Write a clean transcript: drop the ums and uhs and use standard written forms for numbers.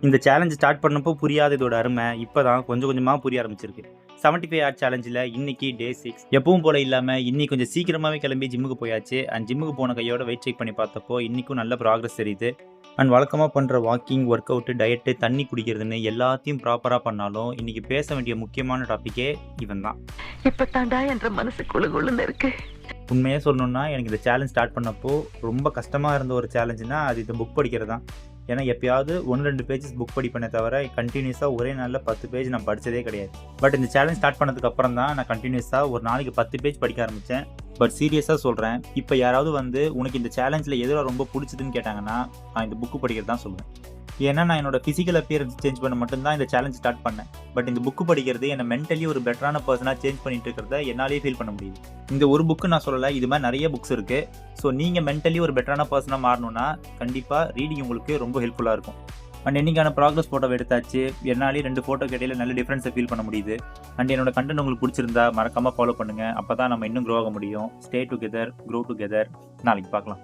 இந்த challenge start பண்ணப்போ புரியாத இதோட அருமை இப்போ தான் கொஞ்சம் கொஞ்சமாக புரிய ஆரம்பிச்சிருக்கு. 75 ஹார்ட் சேலஞ்சில் இன்னைக்கு டே 6. எப்பவும் போல இல்லாமல் இன்னைக்கு கொஞ்சம் சீக்கிரமாகவே கிளம்பி ஜிம்முக்கு போயாச்சு. அண்ட் ஜிம்முக்கு போன கையோட வெயிட் செக் பண்ணி பார்த்தப்போ இன்றைக்கும் நல்ல ப்ராக்ரஸ் தெரியுது. அண்ட் வழக்கமாக பண்ணுற வாக்கிங், ஒர்க் அவுட்டு, டயட்டு, தண்ணி குடிக்கிறதுன்னு எல்லாத்தையும் ப்ராப்பராக பண்ணாலும் இன்றைக்கி பேச வேண்டிய முக்கியமான டாப்பிக்கே இவன் தான். இப்போ தாண்டா என்ற மனசு குழுகுழுன்னு இருக்கு. உண்மையாக சொல்லணுன்னா எனக்கு இந்த சேலஞ்ச் ஸ்டார்ட் பண்ணப்போ ரொம்ப கஷ்டமாக இருந்த ஒரு சேலஞ்சுனா அது இந்த புக் படிக்கிறது தான். ஏன்னா எப்பயாவது 1-2 பேஜஸ் புக் படிப்பேனே தவிர கண்டினியூஸாக ஒரே நாளில் 10 பேஜ் நான் படித்ததே கிடையாது. பட் இந்த சேலஞ்ச் ஸ்டார்ட் பண்ணதுக்கு அப்புறம் தான் நான் கண்டினியூஸாக ஒரு நாளைக்கு 10 பேஜ் படிக்க ஆரம்பித்தேன். பட் சீரியஸாக சொல்கிறேன், இப்போ யாராவது வந்து உனக்கு இந்த சேலஞ்சில் எதில் ரொம்ப பிடிச்சதுன்னு கேட்டாங்கன்னா நான் இந்த புக்கு படிக்கிறது தான் சொல்லுவேன். ஏன்னா நான் என்னோட ஃபிசிக்கல் அப்பியரன்ஸ் சேஞ்ச் பண்ண மட்டும்தான் இந்த சேலஞ்ச் ஸ்டார்ட் பண்ணேன். பட் இந்த புக்கு படிக்கிறது என்னை மென்டலி ஒரு பெட்டரான பர்சனாக சேஞ்ச் பண்ணிட்டு இருக்கிறத என்னாலே ஃபீல் பண்ண முடியுது. இந்த ஒரு புக்கு நான் சொல்லலை, இது மாதிரி நிறைய புக்ஸ் இருக்குது. ஸோ நீங்கள் மென்டலி ஒரு பெட்டரான பர்சனாக மாறணும்னா கண்டிப்பாக ரீடிங் உங்களுக்கு ரொம்ப ஹெல்ப்ஃபுல்லாக இருக்கும். அண்ட் இன்னைக்கான ப்ராக்ரஸ் ஃபோட்டோ எடுத்தாச்சு. என்னாலே 2 ஃபோட்டோ இடையில நல்ல டிஃப்ரென்ஸை ஃபீல் பண்ண முடியுது. அண்ட் என்னோட கண்டென்ட் உங்களுக்கு பிடிச்சிருந்தா மறக்காமல் ஃபாலோ பண்ணுங்கள். அப்போ தான் நம்ம இன்னும் க்ரோ ஆக முடியும். Stay together, grow together. நாளைக்கு பார்க்கலாம்.